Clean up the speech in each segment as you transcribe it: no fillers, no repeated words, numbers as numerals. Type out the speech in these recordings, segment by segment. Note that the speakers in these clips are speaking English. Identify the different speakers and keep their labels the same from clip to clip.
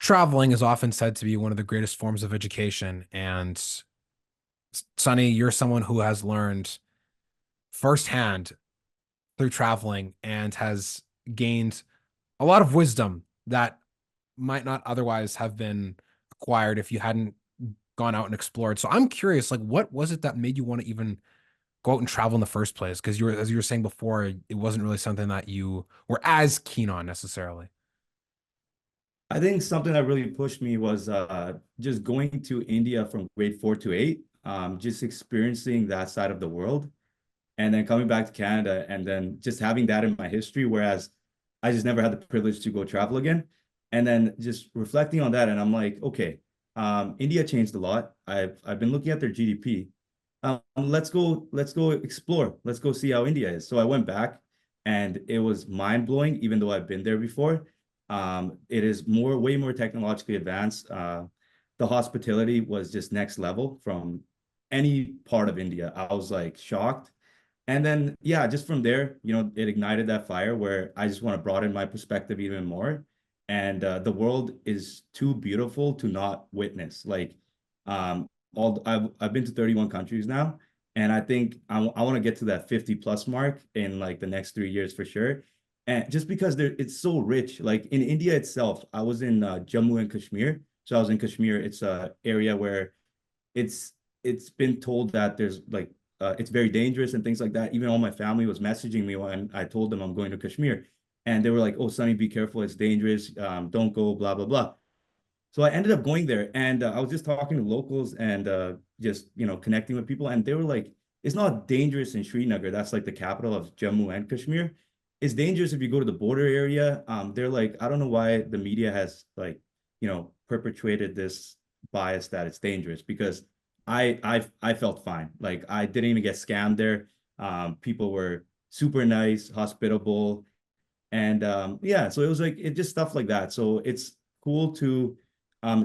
Speaker 1: traveling is often said to be one of the greatest forms of education. And Sunny, you're someone who has learned firsthand through traveling and has gained a lot of wisdom that might not otherwise have been acquired if you hadn't gone out and explored. So I'm curious, like, what was it that made you want to even go out and travel in the first place? Because as you were saying before, it wasn't really something that you were as keen on necessarily.
Speaker 2: I think something that really pushed me was just going to India from grade 4 to 8, just experiencing that side of the world, and then coming back to Canada, and then just having that in my history. Whereas I just never had the privilege to go travel again, and then just reflecting on that, and I'm like, okay, India changed a lot. I've been looking at their GDP. Let's go explore. Let's go see how India is. So I went back, and it was mind blowing, even though I've been there before. It is way more technologically advanced. The hospitality was just next level from any part of India. I was like shocked. And then, yeah, just from there, it ignited that fire where I just want to broaden my perspective even more. And the world is too beautiful to not witness. Like, I've been to 31 countries now, and I think I want to get to that 50 plus mark in like the next 3 years for sure. And just because it's so rich, like in India itself, I was in Jammu and Kashmir. So I was in Kashmir. It's a area where it's it's been told that there's like it's very dangerous and things like that. Even all my family was messaging me when I told them I'm going to Kashmir, and they were like, "Oh, Sonny, be careful. It's dangerous. Don't go. Blah blah blah." So I ended up going there, and I was just talking to locals and just connecting with people, and they were like, "It's not dangerous in Srinagar. That's like the capital of Jammu and Kashmir. It's dangerous if you go to the border area." They're like, "I don't know why the media has like perpetuated this bias that it's dangerous because I felt fine. Like I didn't even get scammed there. People were super nice, hospitable, and yeah, so it was like it just stuff like that. So it's cool to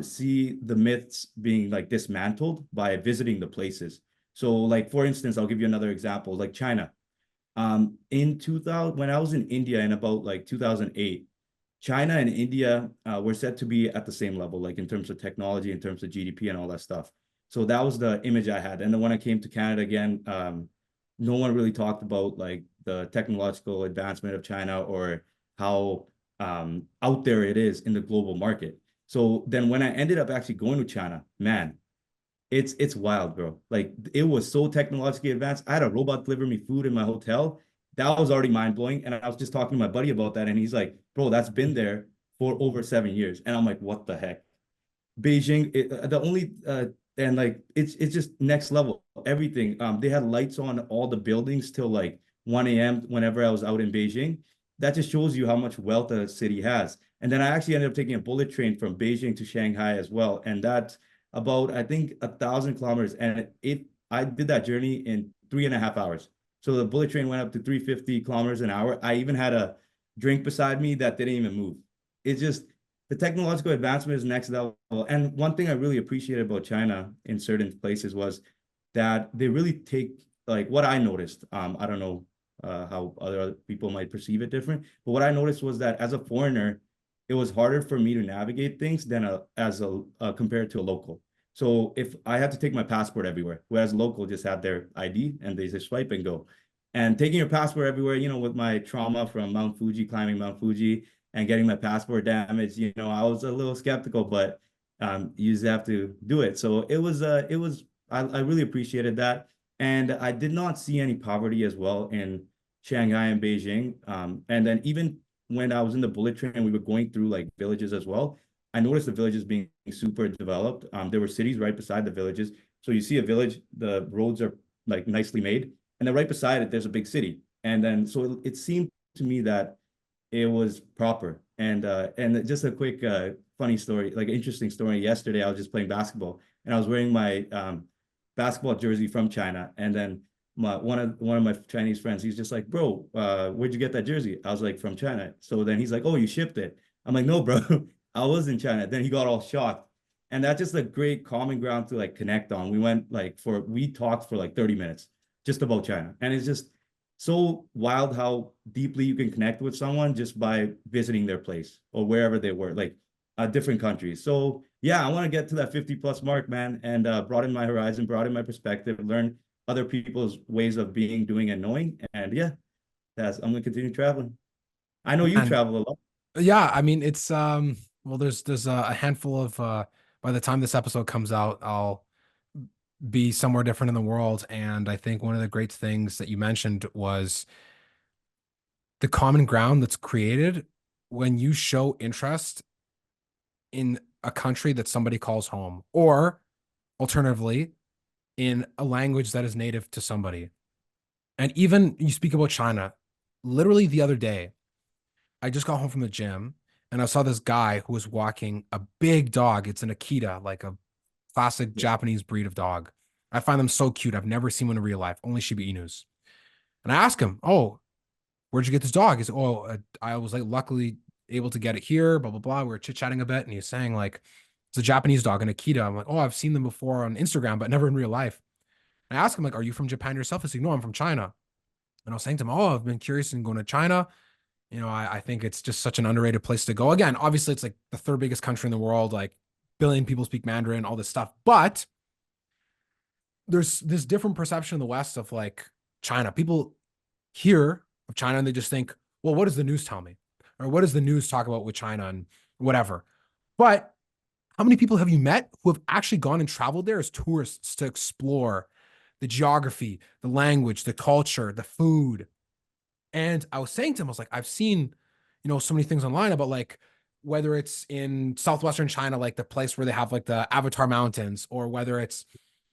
Speaker 2: see the myths being like dismantled by visiting the places. So like for instance, I'll give you another example, like China. In 2000, when I was in India in about like 2008, China and India were said to be at the same level, like in terms of technology, in terms of GDP and all that stuff. So that was the image I had. And then when I came to Canada again, no one really talked about like the technological advancement of China or how out there it is in the global market. So then when I ended up actually going to China, man, it's wild, bro. Like it was so technologically advanced. I had a robot deliver me food in my hotel. That was already mind blowing. And I was just talking to my buddy about that, and he's like, "Bro, that's been there for over 7 years." And I'm like, "What the heck?" Beijing, the only and like it's just next level. Everything. They had lights on all the buildings till like 1 a.m. whenever I was out in Beijing. That just shows you how much wealth a city has. And then I actually ended up taking a bullet train from Beijing to Shanghai as well. And that's about, I think, 1,000 kilometers. And I did that journey in 3.5 hours. So the bullet train went up to 350 kilometers an hour. I even had a drink beside me that didn't even move. It's just the technological advancement is next level. And one thing I really appreciated about China in certain places was that they really take like what I noticed. I don't know how other people might perceive it different, but what I noticed was that as a foreigner, it was harder for me to navigate things than as a compared to a local. So if I had to take my passport everywhere, whereas local just had their ID and they just swipe and go. And taking your passport everywhere, with my trauma from Mount Fuji, climbing Mount Fuji, and getting my passport damaged, I was a little skeptical, but you just have to do it. So I really appreciated that. And I did not see any poverty as well in Shanghai and Beijing. And then even when I was in the bullet train and we were going through like villages as well, I noticed the villages being super developed. There were cities right beside the villages. So you see a village, the roads are like nicely made, and then right beside it, there's a big city. And then so it seemed to me that it was proper. And just a quick funny story, like interesting story. Yesterday, I was just playing basketball, and I was wearing my basketball jersey from China. And then one of my Chinese friends, he's just like, "Bro, where'd you get that jersey?" I was like, "From China." So then he's like, "Oh, you shipped it?" I'm like, "No, bro, I was in China." Then he got all shocked, and that's just a great common ground to like connect on. We talked for like 30 minutes just about China, and it's just so wild how deeply you can connect with someone just by visiting their place or wherever they were. Like different countries. So yeah, I want to get to that 50 plus mark, man, and broaden my horizon, broaden my perspective, learn other people's ways of being, doing, and knowing. And yeah, I'm gonna continue traveling. I know you
Speaker 1: And
Speaker 2: travel a lot.
Speaker 1: yeah, I mean, it's well, there's a handful of by the time this episode comes out, I'll be somewhere different in the world. And I think one of the great things that you mentioned was the common ground that's created when you show interest in a country that somebody calls home, or alternatively, in a language that is native to somebody. And even you speak about China, literally the other day, I just got home from the gym and I saw this guy who was walking a big dog. It's an Akita, like a classic
Speaker 2: Yeah.
Speaker 1: Japanese breed of dog. I find them so cute. I've never seen one in real life, only Shiba Inus. And I asked him, "Oh, where'd you get this dog?" He said, "Oh, I was like luckily able to get it here, blah, blah, blah." We were chit chatting a bit. And he was saying, like, it's a Japanese dog, an Akita. I'm like, "Oh, I've seen them before on Instagram, but never in real life." And I asked him, like, "Are you from Japan yourself?" He said, "No, I'm from China." And I was saying to him, "Oh, I've been curious in going to China. I think it's just such an underrated place to go." Again, obviously, it's like the third biggest country in the world, like billion people speak Mandarin, all this stuff. But there's this different perception in the West of like China. People hear of China and they just think, well, what does the news tell me? Or what does the news talk about with China and whatever? But how many people have you met who have actually gone and traveled there as tourists to explore the geography, the language, the culture, the food? And I was saying to him, I was like, I've seen, so many things online about like whether it's in southwestern China, like the place where they have like the Avatar Mountains, or whether it's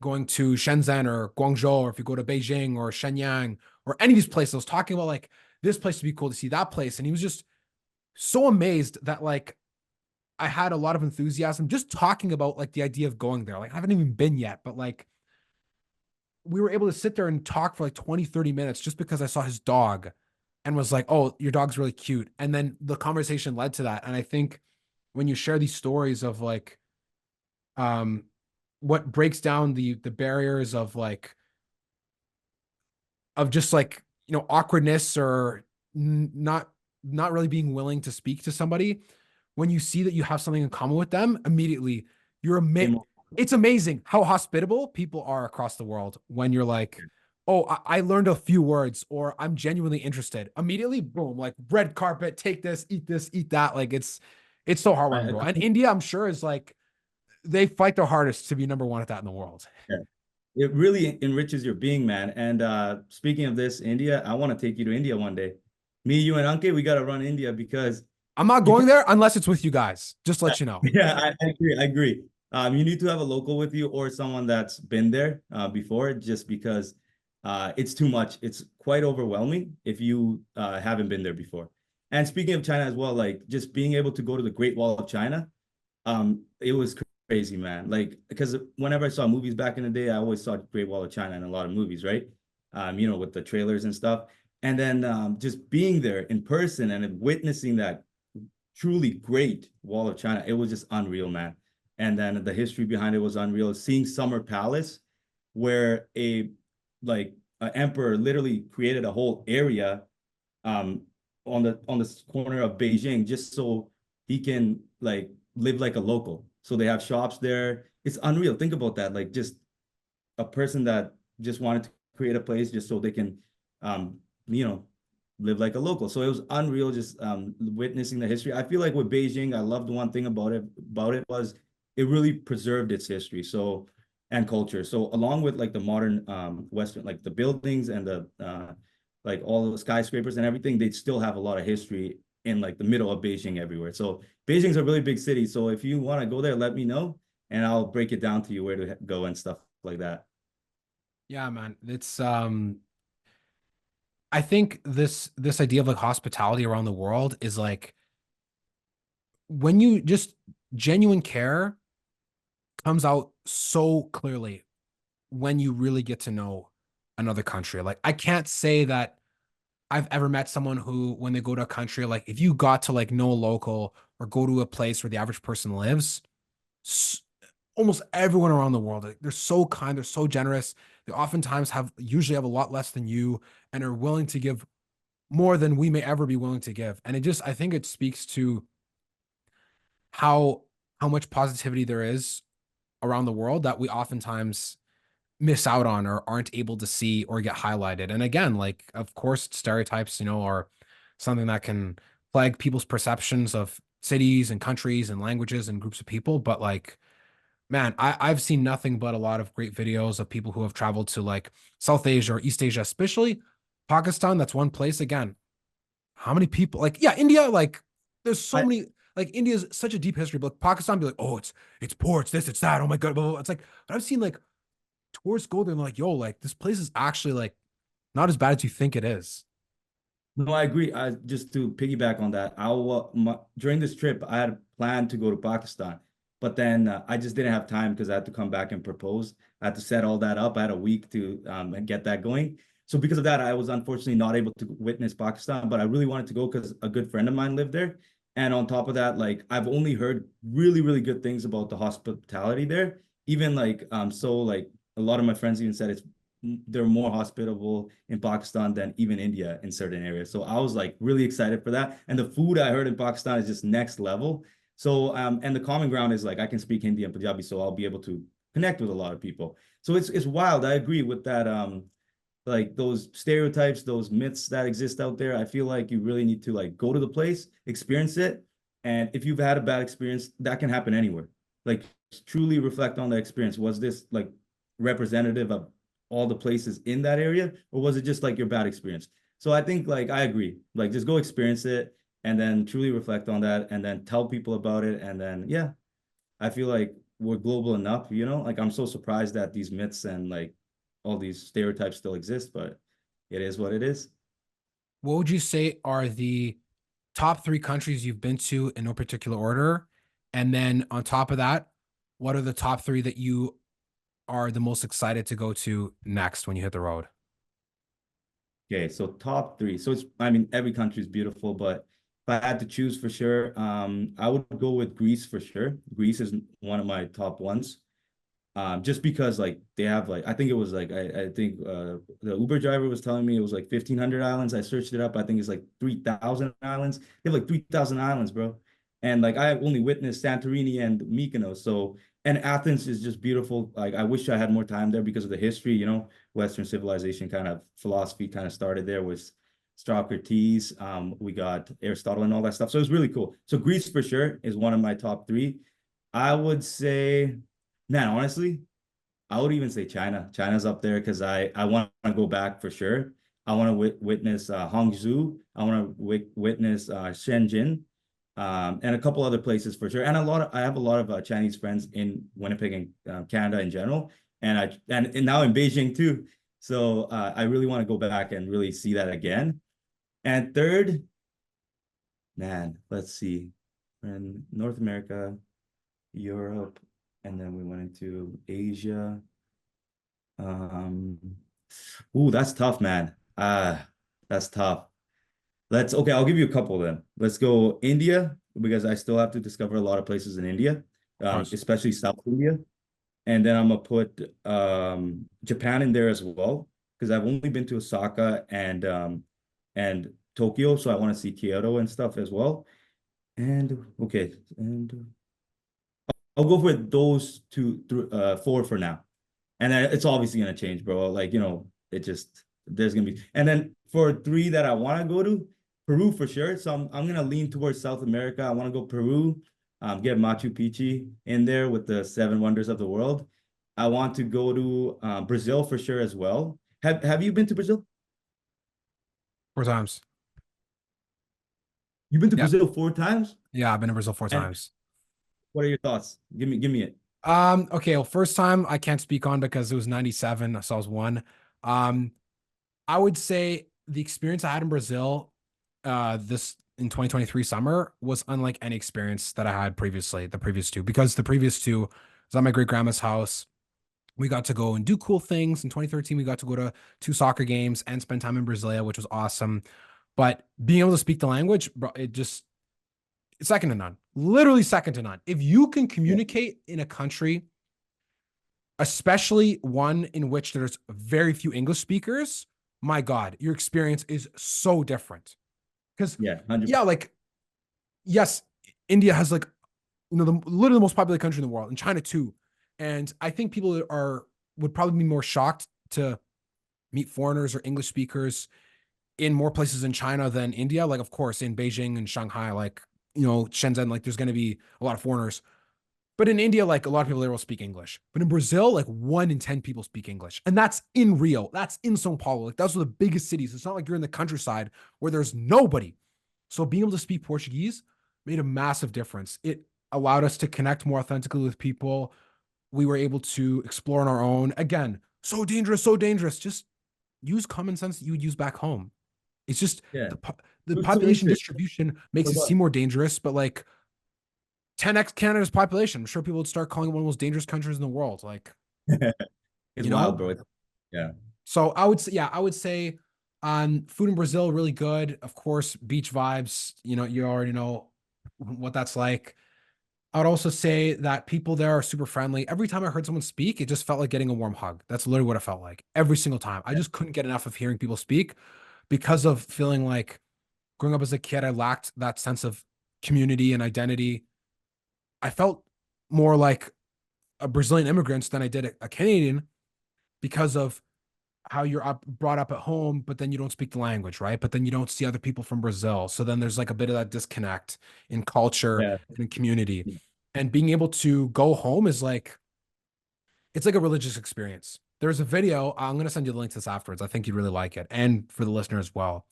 Speaker 1: going to Shenzhen or Guangzhou, or if you go to Beijing or Shenyang or any of these places. I was talking about like this place would be cool to see, that place. And he was just so amazed that like I had a lot of enthusiasm just talking about like the idea of going there. Like I haven't even been yet, but like we were able to sit there and talk for like 20, 30 minutes just because I saw his dog and was like, "Oh, your dog's really cute." And then the conversation led to that. And I think when you share these stories of like um what breaks down the barriers of like of just like, awkwardness or not really being willing to speak to somebody, when you see that you have something in common with them, immediately you're it's amazing how hospitable people are across the world when you're like, "Oh, I learned a few words," or "I'm genuinely interested." Immediately, boom, like red carpet, take this, eat that. Like it's so heartwarming,
Speaker 2: I,
Speaker 1: bro. And India, I'm sure, is like they fight their hardest to be number one at that in the world.
Speaker 2: yeah. It really enriches your being, man. And speaking of this, India, I want to take you to India one day. Me, you, and Anke, we got to run India because
Speaker 1: I'm not
Speaker 2: you
Speaker 1: going
Speaker 2: can.
Speaker 1: there unless it's with you guys. Just to let you know.
Speaker 2: Yeah, I agree. I agree. You need to have a local with you or someone that's been there before, just because it's too much. It's quite overwhelming if you haven't been there before. And speaking of China as well, like just being able to go to the Great Wall of China, it was crazy, man. Like because whenever I saw movies back in the day, I always saw Great Wall of China in a lot of movies, right? With the trailers and stuff. And then just being there in person and witnessing that truly great Wall of China. It was just unreal, man. And then the history behind it was unreal. Seeing Summer Palace, where an emperor literally created a whole area um on the corner of Beijing just so he can like live like a local. So they have shops there. It's unreal. Think about that. Like just a person that just wanted to create a place just so they can um you know live like a local. So it was unreal just witnessing the history. I feel like with Beijing, I loved one thing about it was it really preserved its history. So and culture. So along with like the modern Western, like the buildings and the like all the skyscrapers and everything, they still have a lot of history in like the middle of Beijing everywhere. So Beijing's a really big city. So if you want to go there, let me know and I'll break it down to you where to go and stuff like that.
Speaker 1: Yeah, man. It's I think this idea of like hospitality around the world is like when you just genuine care comes out so clearly when you really get to know another country. Like I can't say that I've ever met someone who, when they go to a country, like if you got to like know a local or go to a place where the average person lives, almost everyone around the world, like, they're so kind, they're so generous. They oftentimes usually have a lot less than you and are willing to give more than we may ever be willing to give. And I think it speaks to how much positivity there is around the world that we oftentimes miss out on or aren't able to see or get highlighted. And again, like of course, stereotypes, are something that can plague people's perceptions of cities and countries and languages and groups of people. But like, man, I've seen nothing but a lot of great videos of people who have traveled to like South Asia or East Asia, especially Pakistan. That's one place. Again, how many people like, yeah, India, like there's so
Speaker 2: I
Speaker 1: many, like India's such a deep history, but like, Pakistan be like, oh, it's poor, it's this, it's that. Oh my God. Blah, blah, blah. It's like, but I've seen like tourists go there and they're like, yo, like this place is actually like not as bad as you think it is.
Speaker 2: No, I agree. I just to piggyback on that, during this trip, I had planned to go to Pakistan, but then I just didn't have time because I had to come back and propose. I had to set all that up. I had a week to get that going. So because of that, I was unfortunately not able to witness Pakistan, but I really wanted to go because a good friend of mine lived there. And on top of that, like I've only heard really, really good things about the hospitality there. Even like so like a lot of my friends even said they're more hospitable in Pakistan than even India in certain areas. So I was like really excited for that. And the food I heard in Pakistan is just next level. So and the common ground is like I can speak Hindi and Punjabi, so I'll be able to connect with a lot of people. So it's wild. I agree with that. Like those stereotypes, those myths that exist out there. I feel like you really need to like go to the place, experience it. And if you've had a bad experience, that can happen anywhere. Like truly reflect on the experience. Was this like representative of all the places in that area, or was it just like your bad experience? So I think like I agree. Like just go experience it and then truly reflect on that and then tell people about it. And then yeah, I feel like we're global enough, like I'm so surprised that these myths and like all these stereotypes still exist, but it is what it is.
Speaker 1: What would you say are the top three countries you've been to in no particular order? And then on top of that, what are the top three that you are the most excited to go to next when you hit the road?
Speaker 2: Okay, so top three. So I mean, every country is beautiful, but if I had to choose for sure, I would go with Greece for sure. Greece is one of my top ones. Just because like they have like I think it was like I think the Uber driver was telling me it was like 1,500 islands. I searched it up. I think it's like 3,000 islands. They have like 3,000 islands, bro. And like I only witnessed Santorini and Mykonos. So and Athens is just beautiful. Like I wish I had more time there because of the history. Western civilization kind of philosophy kind of started there with Socrates. We got Aristotle and all that stuff. So it was really cool. So Greece for sure is one of my top three. I would say. Man, honestly, I would even say China. China's up there because I want to go back for sure. I want to witness Hangzhou. I want to witness Shenzhen, and a couple other places for sure. And I have a lot of Chinese friends in Winnipeg and Canada in general, and now in Beijing too. So I really want to go back and really see that again. And third, man, let's see, in North America, Europe, and then we went into Asia. Um, ooh, that's tough, man. That's tough. Okay, I'll give you a couple then. Let's go India because I still have to discover a lot of places in India,
Speaker 1: Of course.
Speaker 2: especially South India. And then I'm gonna put Japan in there as well because I've only been to Osaka and Tokyo, so I want to see Kyoto and stuff as well. And okay, and I'll go for those four for now. And then it's obviously gonna change, bro. Like, it just there's gonna be and then for three that I want to go to, Peru for sure. So I'm gonna lean towards South America. I want to go Peru, get Machu Picchu in there with the seven wonders of the world. I want to go to Brazil for sure as well. Have you been to Brazil?
Speaker 1: Four times.
Speaker 2: You've been to
Speaker 1: Yeah.
Speaker 2: Brazil 4 times?
Speaker 1: Yeah. I've been to Brazil four
Speaker 2: And
Speaker 1: times.
Speaker 2: what are your thoughts? Give me it.
Speaker 1: Okay. Well, first time I can't speak on because it was 97. So I was one. Um, I would say the experience I had in Brazil, this in 2023 summer was unlike any experience that I had previously, the previous two, because the previous two was at my great grandma's house. We got to go and do cool things. In 2013, we got to go to two soccer games and spend time in Brasilia, which was awesome. But being able to speak the language, bro, it's second to none. Literally second to none. If you can
Speaker 2: Yeah.
Speaker 1: communicate in a country, especially one in which there's very few English speakers, my God, your experience is so different. Because,
Speaker 2: Yeah, 100%.
Speaker 1: yeah, like, yes, India has like literally the most populated country in the world, and China too. And I think people would probably be more shocked to meet foreigners or English speakers in more places in China than India. Like, of course, in Beijing and Shanghai, like, Shenzhen, like, there's going to be a lot of foreigners. But in India, like, a lot of people there will speak English. But in Brazil, like, 1 in 10 people speak English. And that's in Rio. That's in Sao Paulo. Like, those are the biggest cities. It's not like you're in the countryside where there's nobody. So being able to speak Portuguese made a massive difference. It allowed us to connect more authentically with people. We were able to explore on our own. Again, so dangerous, so dangerous. Just use common sense that you would use back home. It's just
Speaker 2: Yeah.
Speaker 1: the
Speaker 2: It's so
Speaker 1: population
Speaker 2: interesting.
Speaker 1: distribution makes
Speaker 2: Oh,
Speaker 1: it
Speaker 2: go
Speaker 1: seem more dangerous, but like 10x Canada's population, I'm sure people would start calling it one of the most dangerous countries in the world. Like,
Speaker 2: on. It's
Speaker 1: you
Speaker 2: wild,
Speaker 1: know?
Speaker 2: bro. Yeah.
Speaker 1: So I would say, yeah, I would say on food in Brazil, really good. Of course, beach vibes, you already know what that's like. I would also say that people there are super friendly. Every time I heard someone speak, it just felt like getting a warm hug. That's literally what it felt like every single time. I just couldn't get enough of hearing people speak because of feeling like growing up as a kid, I lacked that sense of community and identity. I felt more like a Brazilian immigrant than I did a Canadian because of how you're brought up at home, but then you don't speak the language, right? But then you don't see other people from Brazil. So then there's like a bit of that disconnect in culture
Speaker 2: Yeah.
Speaker 1: and in community. And being able to go home is like, it's like a religious experience. There's a video, I'm going to send you the link to this afterwards. I think you'd really like it. And for the listener as well.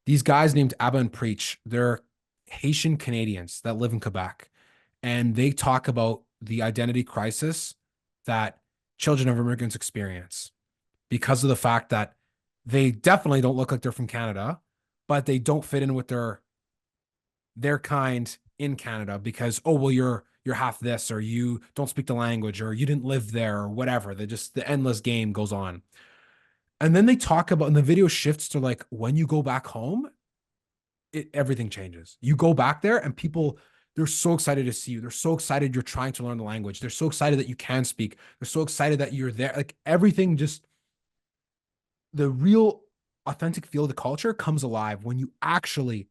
Speaker 1: These guys named Abba and Preach, they're Haitian Canadians that live in Quebec. And they talk about the identity crisis that children of immigrants experience because of the fact that they definitely don't look like they're from Canada, but they don't fit in with their kind in Canada because, oh, well, you're half this, or you don't speak the language, or you didn't live there, or whatever. The endless game goes on. And then they talk about, and the video shifts to like when you go back home, everything changes. You go back there and people, they're so excited to see you. They're so excited you're trying to learn the language. They're so excited that you can speak. They're so excited that you're there. Like everything, just the real authentic feel of the culture comes alive when you actually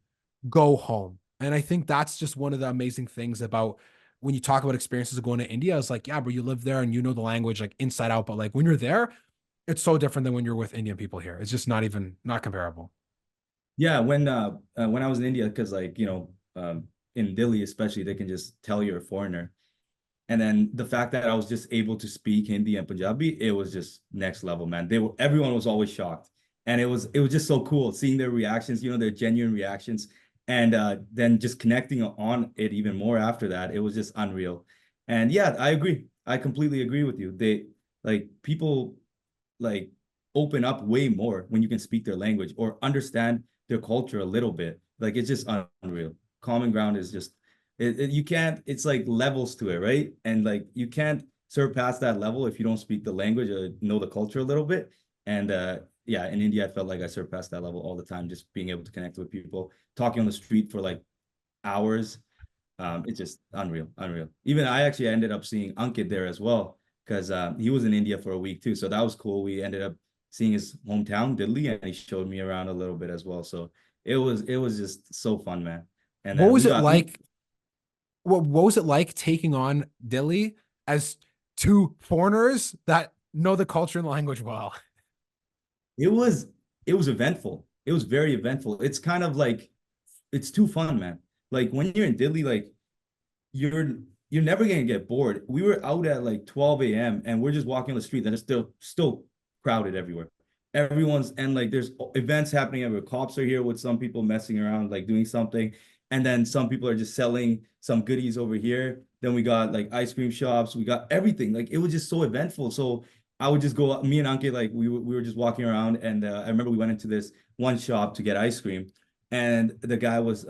Speaker 1: go home. And I think that's just one of the amazing things about when you talk about experiences of going to India. Is like, yeah, but you live there and you know the language like inside out. But like when you're there, it's so different than when you're with Indian people here. It's just not comparable.
Speaker 2: Yeah, when I was in India, because like, in Delhi especially, they can just tell you're a foreigner. And then the fact that I was just able to speak Hindi and Punjabi, it was just next level, man. Everyone was always shocked. And it was just so cool seeing their reactions, their genuine reactions. And then just connecting on it even more after that, it was just unreal. And yeah, I agree. I completely agree with you. People like open up way more when you can speak their language or understand their culture a little bit. Like it's just unreal. Common ground is just you can't, it's like levels to it, right? And like you can't surpass that level if you don't speak the language or know the culture a little bit. And yeah, in India, I felt like I surpassed that level all the time, just being able to connect with people, talking on the street for like hours. It's just unreal, unreal. Even I actually ended up seeing Ankit there as well because he was in India for a week too. So that was cool. We ended up seeing his hometown, Delhi, and he showed me around a little bit as well. So it was just so fun, man. And
Speaker 1: What
Speaker 2: then
Speaker 1: was
Speaker 2: we
Speaker 1: it
Speaker 2: got we
Speaker 1: like? What was it like taking on Dilly as two foreigners that know the culture and the language well?
Speaker 2: it was it was eventful. It was very eventful. It's kind of like it's too fun, man. Like when you're in Delhi, like you're you're never gonna get bored. We were out at like 12 a.m. and we're just walking on the street and it's still crowded everywhere. Everyone's and like there's events happening everywhere. Cops are here with some people messing around, like doing something, and then some people are just selling some goodies over here. Then we got like ice cream shops. We got everything. Like it was just so eventful. So I would just go. Me and Anke, like we were just walking around, and I remember we went into this one shop to get ice cream, and the guy was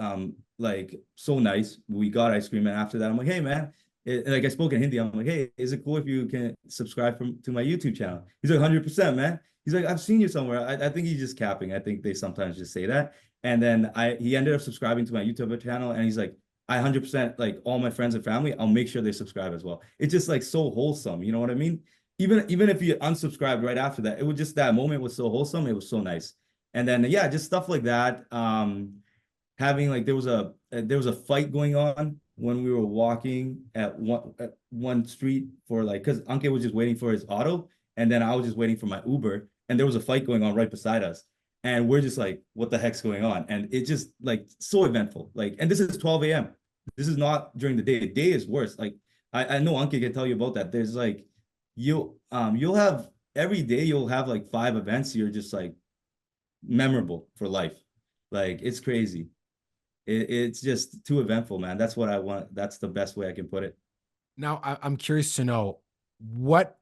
Speaker 2: like so nice. We got ice cream, and after that, I'm like, hey man, like I spoke in Hindi. I'm like, hey, is it cool if you can subscribe to my YouTube channel? He's like, 100%, man. He's like, I've seen you somewhere. I think he's just capping. I think they sometimes just say that. And then he ended up subscribing to my YouTube channel, and he's like, I 100% like all my friends and family. I'll make sure they subscribe as well. It's just like so wholesome. You know what I mean? Even if you unsubscribed right after that, it was just that moment was so wholesome. It was so nice. And then yeah, just stuff like that. Having like there was a fight going on when we were walking at one street for like, because Anke was just waiting for his auto, and then I was just waiting for my Uber, and there was a fight going on right beside us. And we're just like, what the heck's going on? And it just like so eventful. Like, and this is 12 a.m. This is not during the day. The day is worse. Like, I know Anke can tell you about that. There's like you'll have every day you'll have like five events. You're just like memorable for life. Like it's crazy. It's just too eventful, man. That's what I want. That's the best way I can put it.
Speaker 1: Now, I'm curious to know what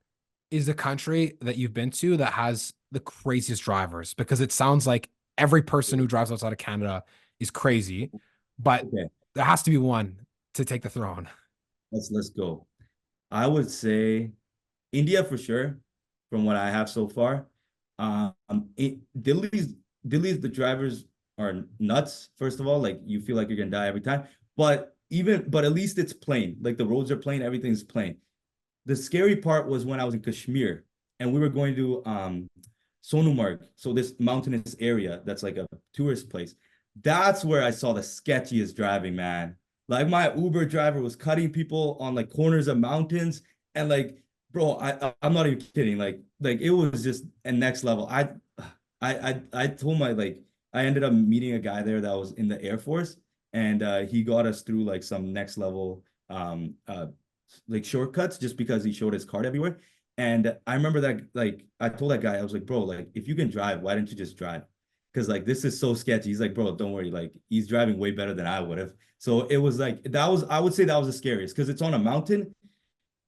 Speaker 1: is the country that you've been to that has the craziest drivers? Because it sounds like every person who drives outside of Canada is crazy, but
Speaker 2: Okay,
Speaker 1: there has to be one to take the throne.
Speaker 2: let's go. I would say India for sure, from what I have so far. Delhi's the drivers are nuts. First of all, like you feel like you're gonna die every time. But at least it's plain. Like the roads are plain, everything's plain. The scary part was when I was in Kashmir and we were going to Sonumarg, so this mountainous area that's like a tourist place. That's where I saw the sketchiest driving, man. Like my Uber driver was cutting people on like corners of mountains, and like, bro, I'm not even kidding. Like it was just a next level. I told my like I ended up meeting a guy there that was in the Air Force, and he got us through like some next level like shortcuts just because he showed his card everywhere. And I remember that like I told that guy, I was like, bro, like if you can drive, why don't you just drive? Because like this is so sketchy. He's like, bro, don't worry, like he's driving way better than I would have. So it was like that was I would say that was the scariest because it's on a mountain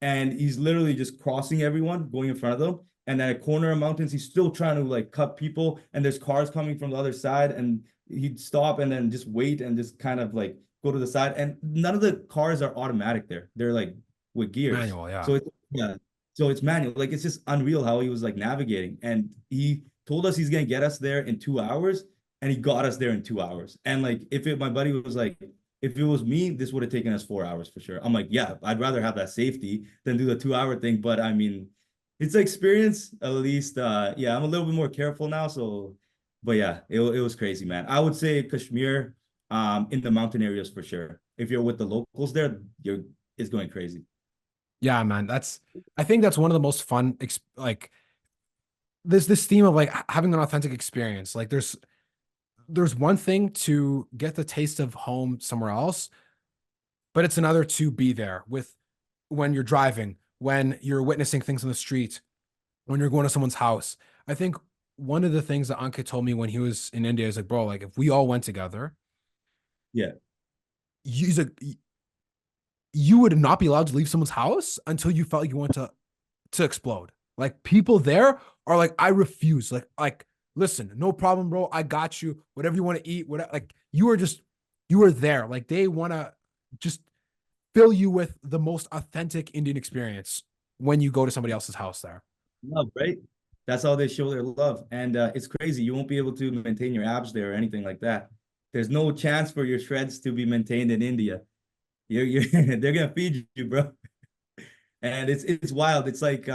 Speaker 2: and he's literally just crossing everyone, going in front of them. And at a corner of mountains, he's still trying to like cut people, and there's cars coming from the other side, and he'd stop and then just wait and just kind of like go to the side. And none of the cars are automatic there; they're like with gears.
Speaker 1: Manual, yeah.
Speaker 2: So it's yeah, so it's manual. Like it's just unreal how he was like navigating. And he told us he's gonna get us there in 2 hours, and he got us there in 2 hours. And like if it, my buddy was like, if it was me, this would have taken us 4 hours for sure. I'm like, yeah, I'd rather have that safety than do the 2 hour thing. But I mean, it's experience at least. Yeah, I'm a little bit more careful now. So, but yeah, it was crazy, man. I would say Kashmir, in the mountain areas for sure. If you're with the locals there, you're it's going crazy.
Speaker 1: Yeah, man. I think that's one of the most fun, like, there's this theme of like having an authentic experience. Like, there's one thing to get the taste of home somewhere else, but it's another to be there with when you're driving, when you're witnessing things on the street, when you're going to someone's house. I think one of the things that Ankit told me when he was in India is like, bro, like if we all went together,
Speaker 2: Yeah,
Speaker 1: he's like, you would not be allowed to leave someone's house until you felt like you want to explode. Like people there are like, I refuse. Like, listen, no problem, bro. I got you. Whatever you want to eat, whatever. Like you are there. Like they want to just fill you with the most authentic Indian experience when you go to somebody else's house there.
Speaker 2: love, right? That's how they show their love. And it's crazy. You won't be able to maintain your abs there or anything like that. There's no chance for your shreds to be maintained in India. You're they're gonna feed you, bro. And it's wild. It's like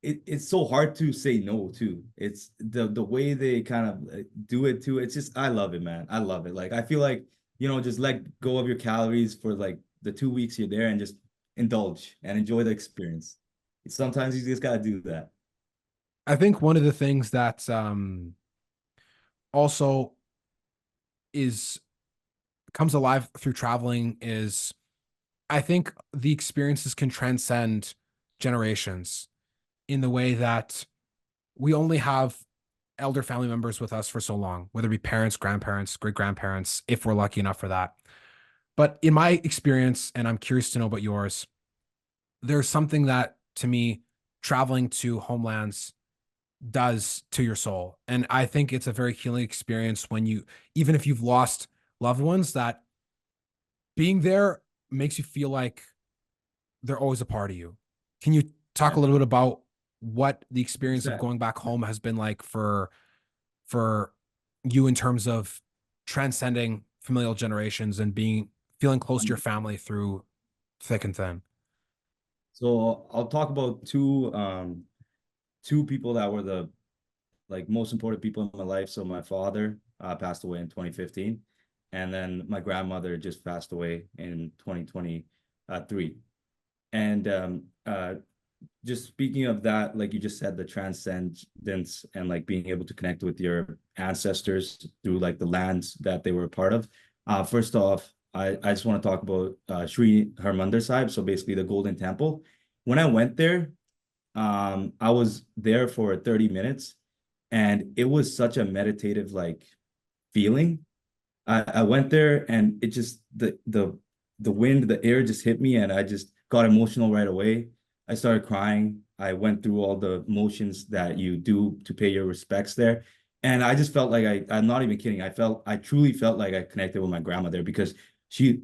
Speaker 2: it's so hard to say no too. It's the way they kind of do it too. It's just I love it, man. I love it. Like I feel like, just let go of your calories for like the 2 weeks you're there and just indulge and enjoy the experience. Sometimes you just gotta do that.
Speaker 1: I think one of the things that also is comes alive through traveling is I think the experiences can transcend generations in the way that we only have elder family members with us for so long, whether it be parents, grandparents, great grandparents, if we're lucky enough for that. But in my experience, and I'm curious to know about yours, there's something that to me, traveling to homelands does to your soul. And I think it's a very healing experience when you, even if you've lost loved ones, that being there makes you feel like they're always a part of you. Can you talk
Speaker 2: Yeah,
Speaker 1: a little bit about what the experience of
Speaker 2: 100%.
Speaker 1: going back home has been like for you in terms of transcending familial generations and being feeling close to your family through thick and thin?
Speaker 2: So I'll talk about two people that were the like most important people in my life. So my father passed away in 2015, and then my grandmother just passed away in 2023. And just speaking of that, like you just said, the transcendence and like being able to connect with your ancestors through like the lands that they were a part of. First off, I just want to talk about Sri Harmandir Sahib, so basically the Golden Temple. When I went there, I was there for 30 minutes, and it was such a meditative like feeling. I went there and it just the wind, the air just hit me and I just got emotional right away. I started crying. I went through all the motions that you do to pay your respects there. And I just felt like I'm not even kidding. I truly felt like I connected with my grandma there because she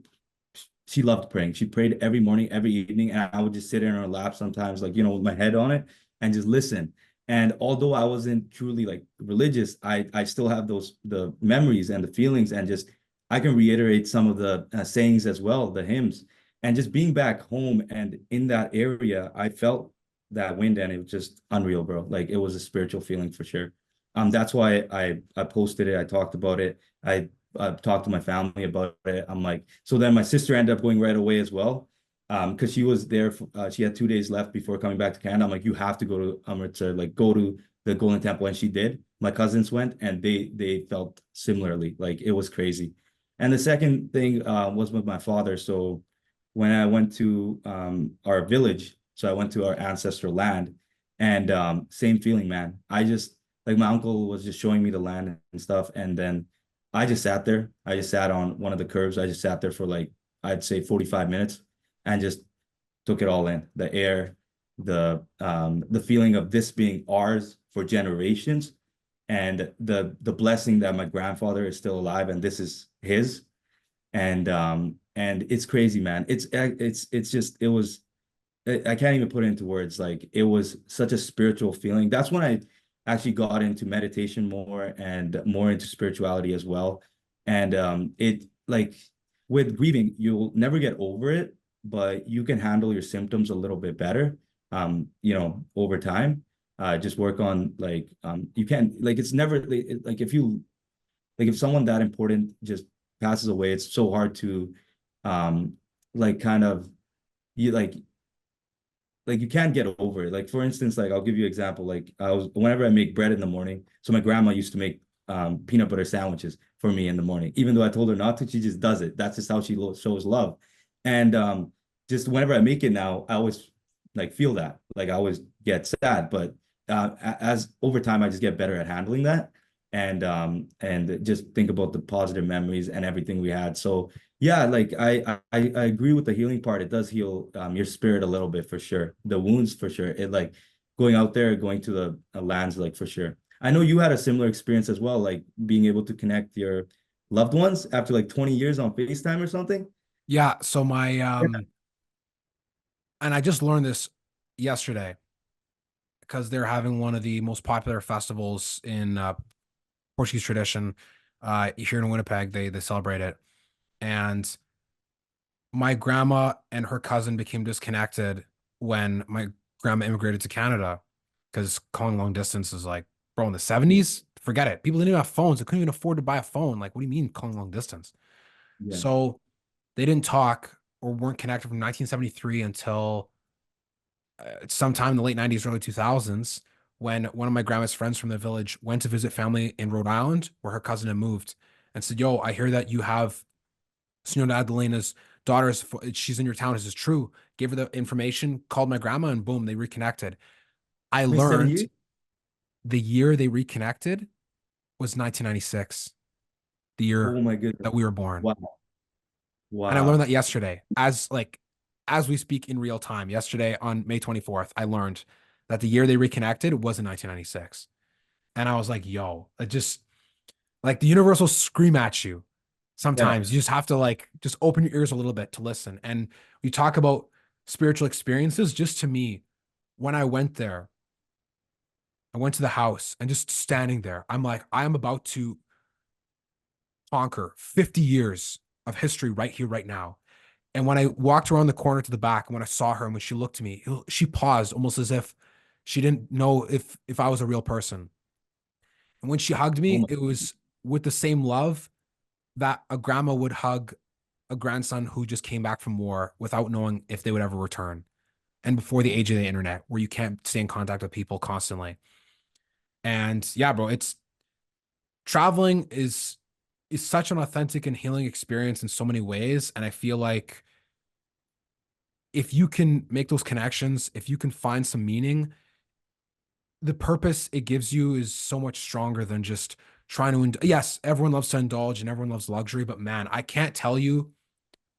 Speaker 2: she loved praying. She prayed every morning, every evening, and I would just sit in her lap sometimes, like, with my head on it and just listen. And although I wasn't truly like religious, I still have the memories and the feelings, and just I can reiterate some of the sayings as well, the hymns, and just being back home and in that area, I felt that wind, and it was just unreal, bro. Like it was a spiritual feeling for sure. That's why I posted it. I talked about it. I've talked to my family about it. I'm like, so then my sister ended up going right away as well. Because she was there, she had 2 days left before coming back to Canada. I'm like, you have to go to Amritsar, like go to the Golden Temple, and she did. My cousins went, and they felt similarly, like it was crazy. And the second thing was with my father. So when I went to our village, so I went to our ancestral land, and same feeling, man. I just like my uncle was just showing me the land and stuff, and then I just sat there. I just sat on one of the curbs. I just sat there for like, I'd say 45 minutes and just took it all in. The air, the feeling of this being ours for generations, and the blessing that my grandfather is still alive and this is his. And it's crazy, man. It's just it was I can't even put it into words. Like it was such a spiritual feeling. That's when I actually got into meditation more and more into spirituality as well. And it like with grieving, you'll never get over it, but you can handle your symptoms a little bit better. Over time. Just work on like you can like it's never like if you like if someone that important just passes away, it's so hard to like kind of you like you can't get over it. Like for instance, like I'll give you an example. Like I was whenever I make bread in the morning, so my grandma used to make peanut butter sandwiches for me in the morning. Even though I told her not to, she just does it. That's just how she shows love. And just whenever I make it now, I always like feel that. Like I always get sad, but as over time, I just get better at handling that, and just think about the positive memories and everything we had. So yeah, like I agree with the healing part. It does heal your spirit a little bit for sure. The wounds for sure. It like going out there, going to the lands, like for sure. I know you had a similar experience as well, like being able to connect your loved ones after like 20 years on FaceTime or something.
Speaker 1: Yeah. So my
Speaker 2: Yeah.
Speaker 1: and I just learned this yesterday because they're having one of the most popular festivals in Portuguese tradition here in Winnipeg. They celebrate it, and my grandma and her cousin became disconnected when my grandma immigrated to Canada because calling long distance is like, bro, in the 70s, forget it. People didn't even have phones. They couldn't even afford to buy a phone. Like, what do you mean calling long distance?
Speaker 2: Yeah.
Speaker 1: So they didn't talk or weren't connected from 1973 until sometime in the late 90s, early 2000s, when one of my grandma's friends from the village went to visit family in Rhode Island where her cousin had moved and said, yo, I hear that you have Senora Adelina's daughter. She's in your town. Is this true? Gave her the information, called my grandma, and boom, they reconnected. I
Speaker 2: How many 70
Speaker 1: learned
Speaker 2: years?
Speaker 1: the year they reconnected was 1996, the year
Speaker 2: Oh my goodness.
Speaker 1: that we were born.
Speaker 2: Wow.
Speaker 1: And I learned that
Speaker 2: Wow.
Speaker 1: yesterday, as we speak in real time. Yesterday on May 24th, I learned that the year they reconnected was in 1996. And I was like, yo, it just like the universe will scream at you.
Speaker 2: Yeah.
Speaker 1: Sometimes you just have to like just open your ears a little bit to listen. And we talk about spiritual experiences. Just to me, when I went there, I went to the house and just standing there, I'm like, I am about to conquer 50 years of history right here, right now. And when I walked around the corner to the back, and when I saw her and when she looked at me, she paused almost as if she didn't know if I was a real person. And when she hugged
Speaker 2: Oh
Speaker 1: me,
Speaker 2: my.
Speaker 1: it was with the same love that a grandma would hug a grandson who just came back from war without knowing if they would ever return. And before the age of the internet, where you can't stay in contact with people constantly. And yeah, bro, it's traveling is such an authentic and healing experience in so many ways. And I feel like if you can make those connections, if you can find some meaning, the purpose it gives you is so much stronger than just trying to yes, everyone loves to indulge and everyone loves luxury, but man, I can't tell you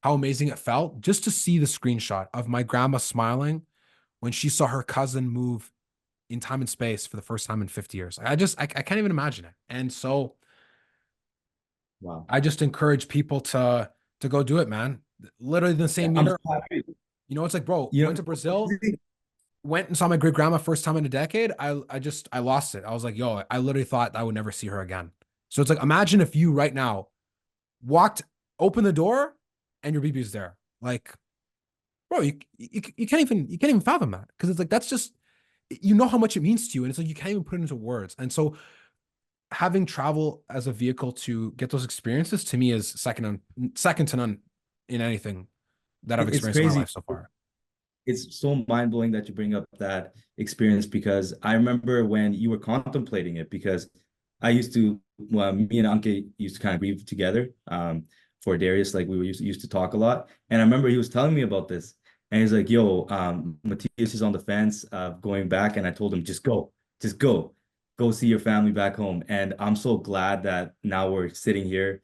Speaker 1: how amazing it felt just to see the screenshot of my grandma smiling when she saw her cousin move in time and space for the first time in 50 years. I can't even imagine it. And so
Speaker 2: Wow.
Speaker 1: I just encourage people to go do it, man. Literally the
Speaker 2: Yeah,
Speaker 1: same
Speaker 2: I'm so
Speaker 1: year.
Speaker 2: happy.
Speaker 1: You know, it's like, bro,
Speaker 2: You
Speaker 1: went
Speaker 2: know,
Speaker 1: to Brazil, went and saw my great grandma first time in a decade. I lost it. I was like, yo, I literally thought I would never see her again. So it's like, imagine if you right now walked, open the door, and your BB's there. Like, bro, you can't even fathom that because it's like that's just you know how much it means to you, and it's like you can't even put it into words. And so having travel as a vehicle to get those experiences to me is second to none in anything that I've
Speaker 2: it's
Speaker 1: experienced in my
Speaker 2: crazy.
Speaker 1: life so far.
Speaker 2: It's so mind-blowing that you bring up that experience because I remember when you were contemplating it because I used to well, me and Anke used to kind of grieve together for Darius like we were used to talk a lot and I remember he was telling me about this and he's like yo Matthias is on the fence of going back and I told him just go see your family back home and I'm so glad that now we're sitting here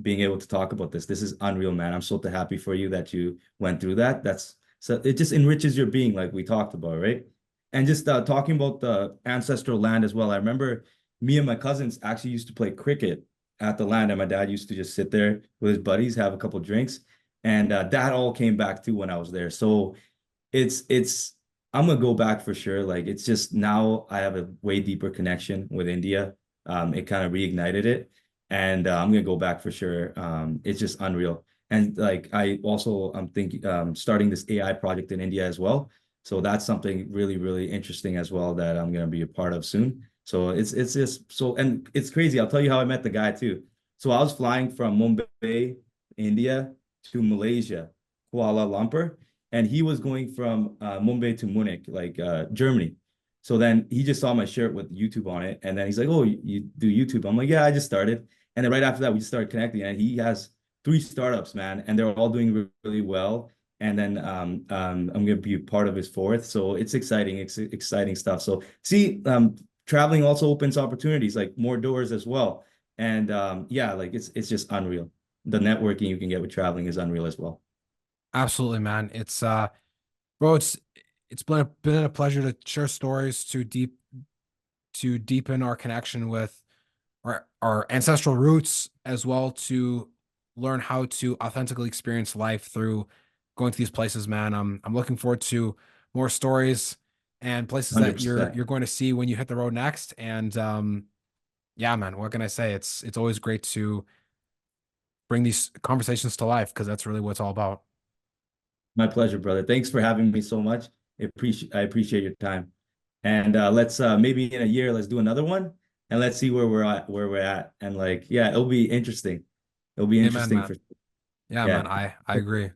Speaker 2: being able to talk about this is unreal man I'm so happy for you that you went through that that's so it just enriches your being, like we talked about, right? And just talking about the ancestral land as well. I remember me and my cousins actually used to play cricket at the land, and my dad used to just sit there with his buddies, have a couple drinks, and that all came back too when I was there. So it's I'm gonna go back for sure. Like it's just now I have a way deeper connection with India. It kind of reignited it, and I'm gonna go back for sure. It's just unreal. And like I also I'm thinking starting this AI project in India as well. So that's something really interesting as well that I'm gonna be a part of soon. So it's just so and it's crazy. I'll tell you how I met the guy too. So I was flying from Mumbai, India to Malaysia, Kuala Lumpur and he was going from Mumbai to Munich, like Germany. So then he just saw my shirt with YouTube on it, and then he's like, "Oh, you do YouTube?" I'm like, "Yeah, I just started." And then right after that, we just started connecting, and he has three startups, man, and they're all doing really well. And then I'm gonna be a part of his fourth, so it's exciting. It's exciting stuff. So see, traveling also opens opportunities, like more doors as well. And yeah, like it's just unreal. The networking you can get with traveling is unreal as well.
Speaker 1: Absolutely, man. It's bro, it's been a pleasure to share stories to deepen our connection with our ancestral roots as well to learn how to authentically experience life through going to these places, man. I'm looking forward to more stories and places that
Speaker 2: 100%.
Speaker 1: you're going to see when you hit the road next. And yeah, man, what can I say? It's always great to bring these conversations to life because that's really what it's all about.
Speaker 2: My pleasure, brother. Thanks for having me so much. I appreciate your time. And let's maybe in a year let's do another one and let's see where we're at. And like yeah, it'll be interesting. It'll be
Speaker 1: Amen,
Speaker 2: interesting
Speaker 1: man.
Speaker 2: for
Speaker 1: Yeah, man.
Speaker 2: yeah.
Speaker 1: I agree.